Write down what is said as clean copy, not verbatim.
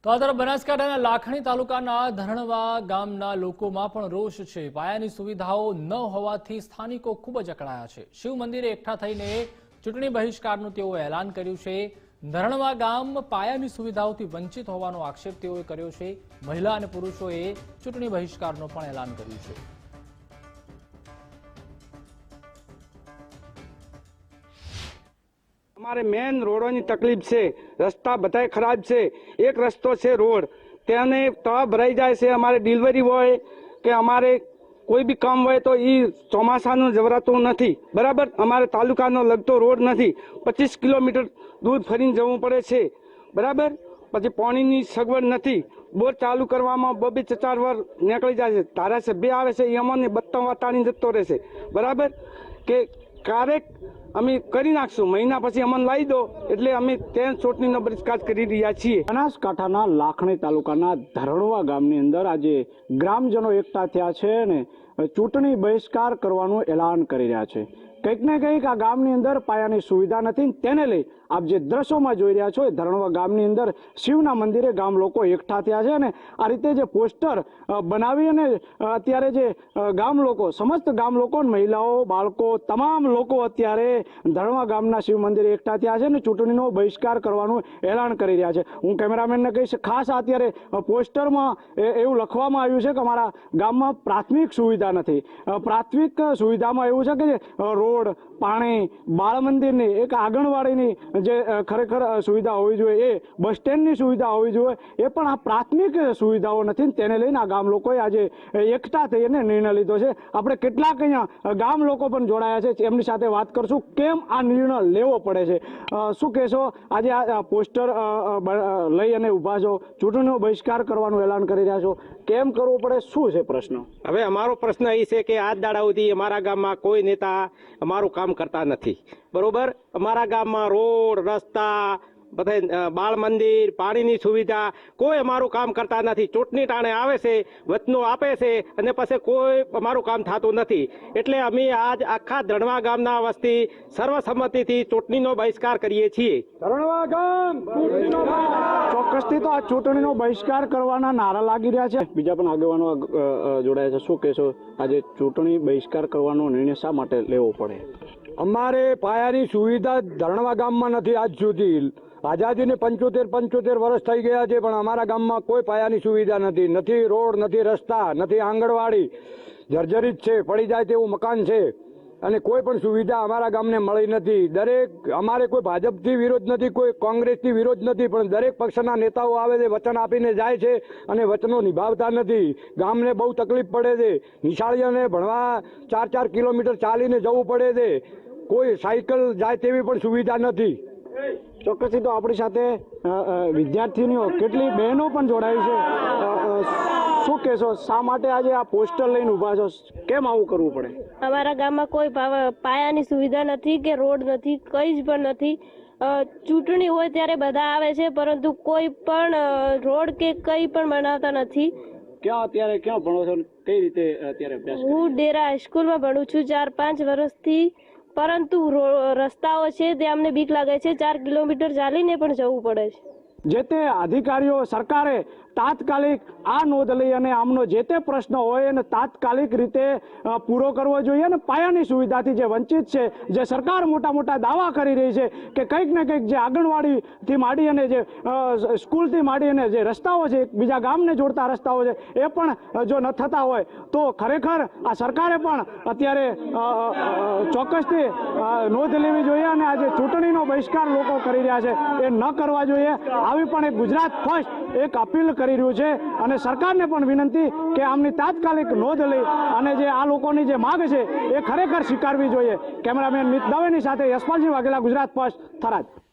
તો આ તરફ બનાસકાંઠાના લાખણી તાલુકાના ધરણવા ગામના લોકોમાં પણ રોષ છે। પાયાની સુવિધાઓ ન હોવાથી સ્થાનિકો ખૂબ જ અકળાયા છે। શિવ મંદિરે એકઠા થઈને ચૂંટણી બહિષ્કારનું તેઓએ એલાન કર્યું છે। ધરણવા ગામ પાયાની સુવિધાઓથી વંચિત હોવાનો આક્ષેપ તેઓએ કર્યો છે। મહિલા અને પુરુષોએ ચૂંટણી બહિષ્કારનું પણ એલાન કર્યું છે। हमारे मेन रोडों की तकलीफ से रस्ता बताए खराब से एक रस्तो से रोड त्याने तवा भराई जाए से हमारे डिलीवरी होय के हमारे कोई भी काम होय तो ई ચોમાસાનું જવરાતું નથી બરાબર। અમારે તાલુકાનો લગતો રોડ નથી, 25 કિલોમીટર દૂર ફરીને જવું પડે છે બરાબર। પછી પાણીની સગવડ નથી, બોર ચાલુ કરવામાં 2-4 વાર નીકળી જાય છે। ધારાસભ્ય આવે છે એ અમને બત્તા વાટાડીને જતો રહેશે બરાબર કે ક્યારેક અમે કરી નાખશું, મહિના પછી અમને લાવી દો એટલે અમે ત્યાં ચૂંટણીનો બહિષ્કાર કરી રહ્યા છીએ। બનાસકાંઠાના લાખણી તાલુકાના ધરણવા ગામની અંદર આજે ગ્રામજનો એકઠા થયા છે અને ચૂંટણી બહિષ્કાર કરવાનું એલાન કરી રહ્યા છે। કંઈક ને કંઈક આ ગામની અંદર પાયાની સુવિધા નથી, તેને લઈ આપ જે દ્રશ્યોમાં જોઈ રહ્યા છો એ ધરણવા ગામની અંદર શિવના મંદિરે ગામ લોકો એકઠા થયા છે અને આ રીતે જે પોસ્ટર બનાવી અને અત્યારે જે ગામ લોકો, સમસ્ત ગામ લોકો, મહિલાઓ, બાળકો, તમામ લોકો અત્યારે ધરણવા ગામના શિવ મંદિરે એકઠા થયા છે અને ચૂંટણીનો બહિષ્કાર કરવાનું એલાન કરી રહ્યા છે। હું કેમેરામેનને કહીશ, ખાસ અત્યારે પોસ્ટરમાં એવું લખવામાં આવ્યું છે કે અમારા ગામમાં પ્રાથમિક સુવિધા નથી। પ્રાથમિક સુવિધામાં એવું છે કે જે રોડ, પાણી, બાળ મંદિરની, એક આંગણવાડીની જે ખરેખર સુવિધા હોવી જોઈએ, એ બસ સ્ટેન્ડની સુવિધા હોવી જોઈએ, એ પણ આ પ્રાથમિક સુવિધાઓ નથી। તેને લઈને આ ગામ લોકોએ આજે એકઠા થઈને નિર્ણય લીધો છે। આપણે કેટલાક અહીંયા ગામ લોકો પણ જોડાયા છે, એમની સાથે વાત કરશું કેમ આ નિર્ણય લેવો પડે છે। શું કહેશો, આજે આ પોસ્ટર લઈ અને ઊભા છો, ચૂંટણીનો બહિષ્કાર કરવાનું એલાન કરી રહ્યા છો, કેમ કરવું પડે, શું છે પ્રશ્ન? હવે અમારો પ્રશ્ન એ છે કે આજ દાડા સુધી અમારા ગામમાં કોઈ નેતા અમારું કામ કરતા નથી બરોબર। અમારા ગામમાં રોડ, રસ્તા, બધા બાળ મંદિર, પાણીની સુવિધા કોઈ અમારું કામ કરતા નથી। ચૂંટણી ટાણે આવે છે, વચનો આપે છે અને પછી કોઈ અમારું કામ થતું નથી। એટલે અમે આજ આખા ધરણવા ગામના વસ્તી સર્વસંમતિથી ચૂંટણીનો બહિષ્કાર કરીએ છીએ। ધરણવા ગામ ચોક્કસથી તો આ ચૂંટણીનો બહિષ્કાર કરવાના નારા લાગી રહ્યા છે। બીજા પણ આગેવાનો જોડાયા છે, શું કહેશો, આજે ચૂંટણી બહિષ્કાર કરવાનો નિર્ણય શા માટે લેવો પડે? અમારે પાયાની સુવિધા ધરણવા ગામમાં નથી આજ સુધી। આઝાદીને 75 વર્ષ થઈ ગયા છે પણ અમારા ગામમાં કોઈ પાયાની સુવિધા નથી, નથી રોડ, નથી રસ્તા, નથી આંગણવાડી, જર્જરિત છે, પડી જાય તેવું મકાન છે અને કોઈ પણ સુવિધા અમારા ગામને મળી નથી। દરેક અમારે કોઈ ભાજપથી વિરોધ નથી, કોઈ કોંગ્રેસથી વિરોધ નથી, પણ દરેક પક્ષના નેતાઓ આવે છે, વચન આપીને જાય છે અને વચનો નિભાવતા નથી। ગામને બહુ તકલીફ પડે છે, નિશાળીઓને ભણવા 4-4 કિલોમીટર ચાલીને જવું પડે છે, કોઈ સાયકલ જાય તેવી પણ સુવિધા નથી। ચોક્કસથી તો આપણી સાથે વિદ્યાર્થીનીઓ, કેટલી બહેનો પણ જોડાઈ છે। શું કહેશો, શા માટે આજે આ પોસ્ટર લઈને ઊભા છો, કેમ આવું કરવું પડે? અમારા ગામમાં કોઈ પાયાની સુવિધા નથી કે રોડ નથી, કંઈ જ પણ નથી। ચૂંટણી હોય ત્યારે બધા આવે છે પરંતુ કોઈ પણ રોડ કે કંઈ પણ બનાવતા નથી। ક્યાં ભણો છો, કઈ રીતે અત્યારે અભ્યાસ? હું ડેરા હાઈસ્કૂલમાં ભણું છું 4-5 વર્ષથી, પરંતુ રસ્તાઓ છે તે અમને બીક લાગે છે, 4 કિલોમીટર ચાલીને પણ જવું પડે છે। જે તે અધિકારીઓ, સરકારે તાત્કાલિક આ નોંધ લઈ અને આમનો જે તે પ્રશ્ન હોય એને તાત્કાલિક રીતે પૂરો કરવો જોઈએ અને પાયાની સુવિધાથી જે વંચિત છે, જે સરકાર મોટા મોટા દાવા કરી રહી છે કે કંઈક ને કંઈક જે આંગણવાડીથી માંડી અને જે સ્કૂલથી માંડી અને જે રસ્તાઓ છે, બીજા ગામને જોડતા રસ્તાઓ છે, એ પણ જો ન થતા હોય તો ખરેખર આ સરકારે પણ અત્યારે ચોક્કસથી નોંધ લેવી જોઈએ અને આજે ચૂંટણીનો બહિષ્કાર લોકો કરી રહ્યા છે એ ન કરવા જોઈએ। આવી પણ એક ગુજરાત ફર્સ્ટ એક અપીલ કરી રહ્યું છે અને સરકારને પણ વિનંતી કે આમની તાત્કાલિક નોંધ લઈ અને જે આ લોકોની જે માંગ છે એ ખરેખર સ્વીકારવી જોઈએ। કેમેરામેન મિત દવેની સાથે યશપાલજી વાઘેલા, ગુજરાત ફર્સ્ટ, થરાદ।